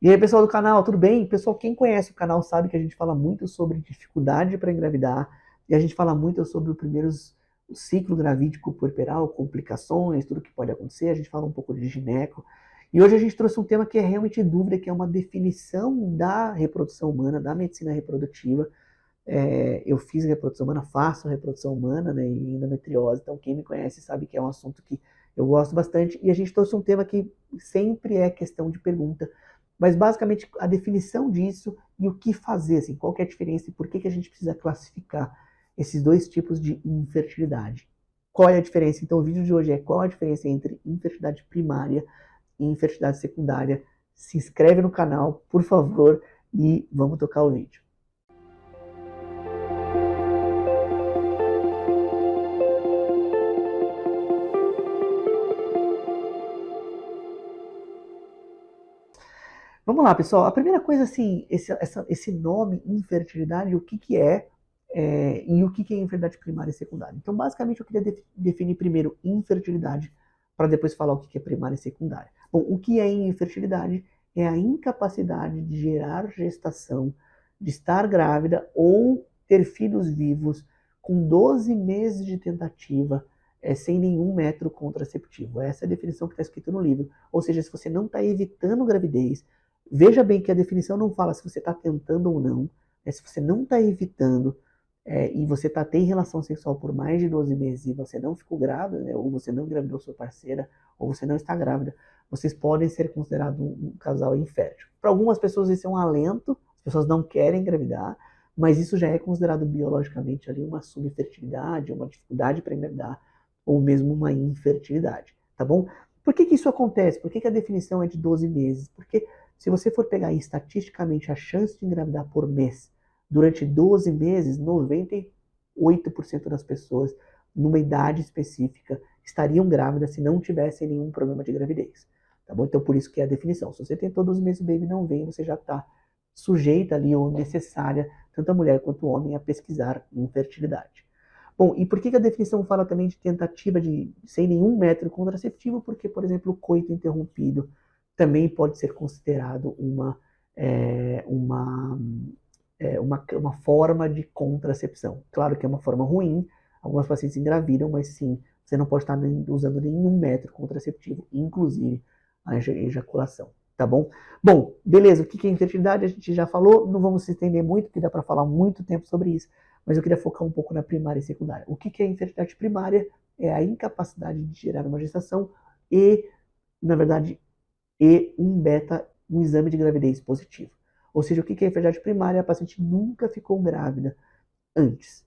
E aí, pessoal do canal, tudo bem? Pessoal, quem conhece o canal sabe que a gente fala muito sobre dificuldade para engravidar e a gente fala muito sobre o ciclo gravídico puerperal, complicações, tudo que pode acontecer. A gente fala um pouco de gineco. E hoje a gente trouxe um tema que é realmente dúvida, que é uma definição da reprodução humana, da medicina reprodutiva. Eu fiz reprodução humana, faço reprodução humana, né, e endometriose, então quem me conhece sabe que é um assunto que eu gosto bastante, e a gente trouxe um tema que sempre é questão de pergunta, mas basicamente a definição disso e o que fazer, assim, qual que é a diferença e por que a gente precisa classificar esses dois tipos de infertilidade. Qual é a diferença? Então o vídeo de hoje é qual a diferença entre infertilidade primária e infertilidade secundária. Se inscreve no canal, por favor, e vamos tocar o vídeo. Vamos lá, pessoal. A primeira coisa, assim, esse nome infertilidade, o que é, e o que é infertilidade primária e secundária. Então, basicamente, eu queria definir primeiro infertilidade, para depois falar o que é primária e secundária. Bom, o que é infertilidade? É a incapacidade de gerar gestação, de estar grávida ou ter filhos vivos com 12 meses de tentativa, sem nenhum método contraceptivo. Essa é a definição que está escrita no livro. Ou seja, se você não está evitando gravidez, veja bem que a definição não fala se você está tentando ou não, se você não está evitando e você tem relação sexual por mais de 12 meses e você não ficou grávida, né, ou você não engravidou sua parceira, ou você não está grávida, vocês podem ser considerados um casal infértil. Para algumas pessoas isso é um alento, as pessoas não querem engravidar, mas isso já é considerado biologicamente ali uma subfertilidade, uma dificuldade para engravidar, ou mesmo uma infertilidade, tá bom? Por que isso acontece? Por que a definição é de 12 meses? Porque se você for pegar estatisticamente a chance de engravidar por mês durante 12 meses, 98% das pessoas numa idade específica estariam grávidas se não tivessem nenhum problema de gravidez. Tá bom? Então, por isso que é a definição. Se você tentou 12 meses, o baby não vem, você já está sujeita ali ou necessária, tanto a mulher quanto o homem, a pesquisar infertilidade. Bom, e por que a definição fala também de tentativa sem nenhum método contraceptivo? Porque, por exemplo, o coito interrompido também pode ser considerado uma forma de contracepção. Claro que é uma forma ruim, algumas pacientes engravidam, mas sim, você não pode estar usando nenhum método contraceptivo, inclusive a ejaculação, tá bom? Bom, beleza, o que é infertilidade? A gente já falou, não vamos se estender muito, porque dá para falar muito tempo sobre isso, mas eu queria focar um pouco na primária e secundária. O que é infertilidade primária? É a incapacidade de gerar uma gestação e, na verdade, um exame de gravidez positivo. Ou seja, o que é infertilidade primária? A paciente nunca ficou grávida antes,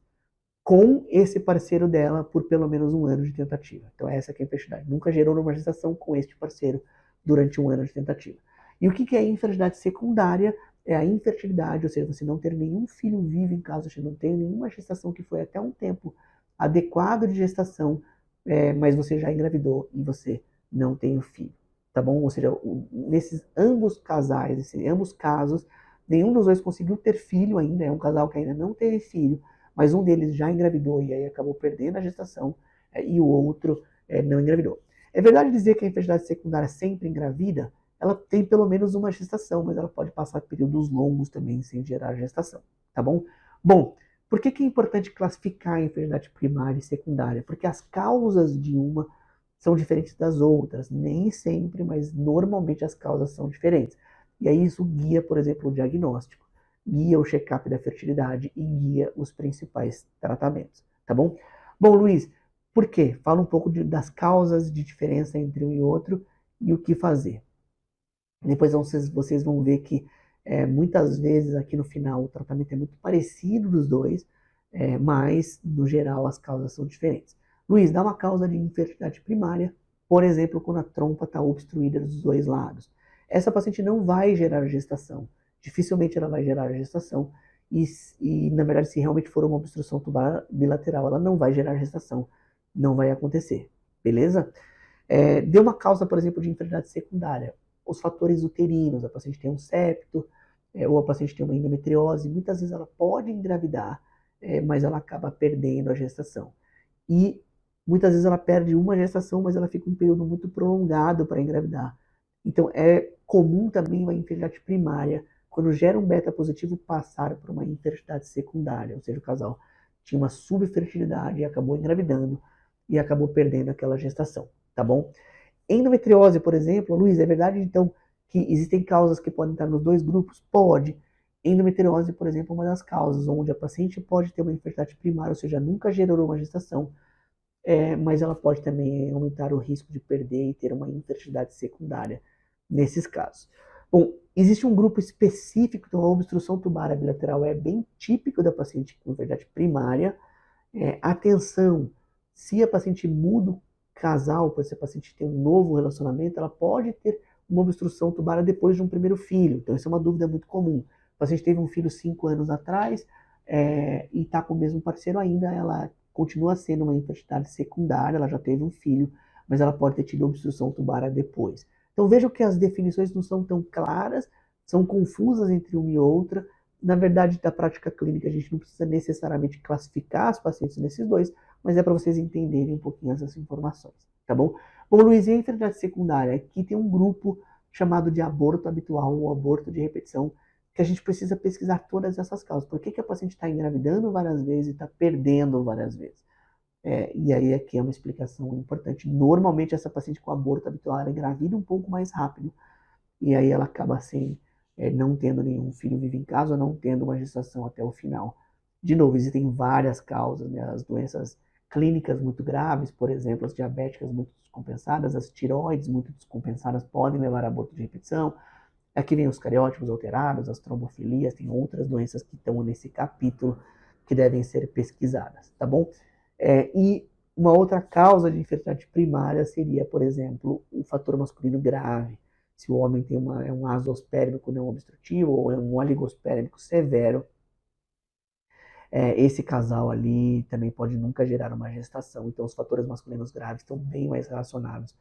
com esse parceiro dela por pelo menos um ano de tentativa. Então essa que é a infertilidade. Nunca gerou uma gestação com este parceiro durante um ano de tentativa. E o que é infertilidade secundária? É a infertilidade, ou seja, você não ter nenhum filho vivo em casa, você não tem nenhuma gestação que foi até um tempo adequado de gestação, mas você já engravidou e você não tem o filho. Tá bom? Ou seja, nesses ambos casais, nesses ambos casos, nenhum dos dois conseguiu ter filho ainda, é um casal que ainda não teve filho, mas um deles já engravidou e aí acabou perdendo a gestação, e o outro não engravidou. É verdade dizer que a infertilidade secundária sempre engravida? Ela tem pelo menos uma gestação, mas ela pode passar períodos longos também sem gerar gestação, tá bom? Bom, por que é importante classificar a infertilidade primária e secundária? Porque as causas de uma são diferentes das outras, nem sempre, mas normalmente as causas são diferentes. E aí isso guia, por exemplo, o diagnóstico, guia o check-up da fertilidade e guia os principais tratamentos, tá bom? Bom, Luiz, por quê? Fala um pouco das causas de diferença entre um e outro e o que fazer. Depois vocês vão ver que muitas vezes aqui no final o tratamento é muito parecido dos dois, mas no geral as causas são diferentes. Luiz, dá uma causa de infertilidade primária, por exemplo, quando a trompa está obstruída dos dois lados. Essa paciente não vai gerar gestação, dificilmente ela vai gerar gestação, e na verdade, se realmente for uma obstrução tubular bilateral, ela não vai gerar gestação, não vai acontecer, beleza? Deu uma causa, por exemplo, de infertilidade secundária, os fatores uterinos, a paciente tem um septo, ou a paciente tem uma endometriose, muitas vezes ela pode engravidar, mas ela acaba perdendo a gestação. E muitas vezes ela perde uma gestação, mas ela fica um período muito prolongado para engravidar. Então é comum também uma infertilidade primária, quando gera um beta positivo, passar por uma infertilidade secundária, ou seja, o casal tinha uma subfertilidade e acabou engravidando e acabou perdendo aquela gestação, tá bom? Endometriose, por exemplo, Luiz, é verdade então que existem causas que podem estar nos dois grupos? Pode. Endometriose, por exemplo, é uma das causas, onde a paciente pode ter uma infertilidade primária, ou seja, nunca gerou uma gestação, mas ela pode também aumentar o risco de perder e ter uma infertilidade secundária nesses casos. Bom, existe um grupo específico, então a obstrução tubária bilateral é bem típico da paciente com infertilidade primária. Atenção, se a paciente muda o casal, se a paciente tem um novo relacionamento, ela pode ter uma obstrução tubária depois de um primeiro filho. Então, isso é uma dúvida muito comum. A paciente teve um filho 5 anos atrás e está com o mesmo parceiro ainda, ela continua sendo uma infertilidade secundária, ela já teve um filho, mas ela pode ter tido obstrução tubária depois. Então, vejam que as definições não são tão claras, são confusas entre uma e outra. Na verdade, da prática clínica, a gente não precisa necessariamente classificar os pacientes nesses dois, mas é para vocês entenderem um pouquinho essas informações, tá bom? Bom, Luiz, e a infertilidade secundária? Aqui tem um grupo chamado de aborto habitual ou aborto de repetição, que a gente precisa pesquisar todas essas causas. Por que a paciente está engravidando várias vezes e está perdendo várias vezes? E aí aqui é uma explicação importante. Normalmente, essa paciente com aborto habitual, ela engravida um pouco mais rápido, e aí ela acaba assim, não tendo nenhum filho vivo em casa, ou não tendo uma gestação até o final. De novo, existem várias causas, né? As doenças clínicas muito graves, por exemplo, as diabéticas muito descompensadas, as tiroides muito descompensadas podem levar a aborto de repetição. Aqui vem os cariótipos alterados, as trombofilias, tem outras doenças que estão nesse capítulo que devem ser pesquisadas, tá bom? E uma outra causa de infertilidade primária seria, por exemplo, o fator masculino grave. Se o homem tem um azoospermico não obstrutivo ou é um oligospermico severo, esse casal ali também pode nunca gerar uma gestação. Então, os fatores masculinos graves estão bem mais relacionados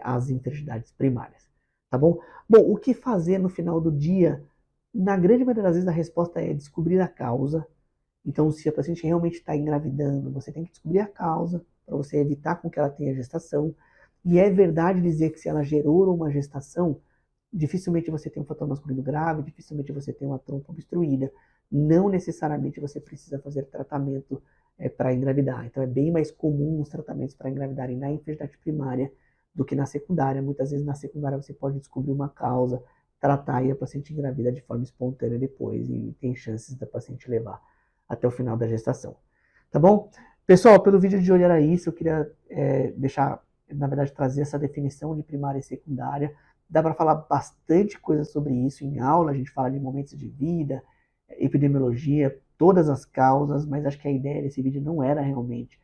às infertilidades primárias. Tá bom? Bom, o que fazer no final do dia? Na grande maioria das vezes a resposta é descobrir a causa. Então, se a paciente realmente está engravidando, você tem que descobrir a causa para você evitar com que ela tenha gestação. E é verdade dizer que se ela gerou uma gestação, dificilmente você tem um fator masculino grave, dificilmente você tem uma trompa obstruída. Não necessariamente você precisa fazer tratamento para engravidar. Então, é bem mais comum os tratamentos para engravidarem na infertilidade primária do que na secundária. Muitas vezes na secundária você pode descobrir uma causa, tratar e a paciente engravida de forma espontânea depois e tem chances da paciente levar até o final da gestação. Tá bom? Pessoal, pelo vídeo de hoje era isso. Eu queria na verdade, trazer essa definição de primária e secundária. Dá para falar bastante coisa sobre isso em aula. A gente fala de momentos de vida, epidemiologia, todas as causas, mas acho que a ideia desse vídeo não era realmente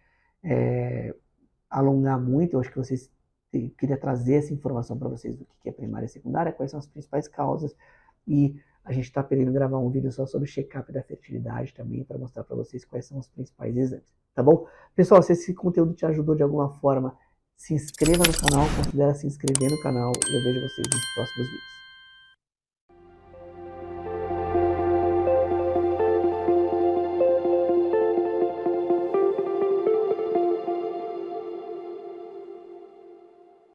alongar muito. Eu acho que vocês queria trazer essa informação para vocês do que é primária e secundária, quais são as principais causas, e a gente está querendo gravar um vídeo só sobre check-up da fertilidade também, para mostrar para vocês quais são os principais exames, tá bom? Pessoal, se esse conteúdo te ajudou de alguma forma, se inscreva no canal, considere se inscrever no canal, e eu vejo vocês nos próximos vídeos.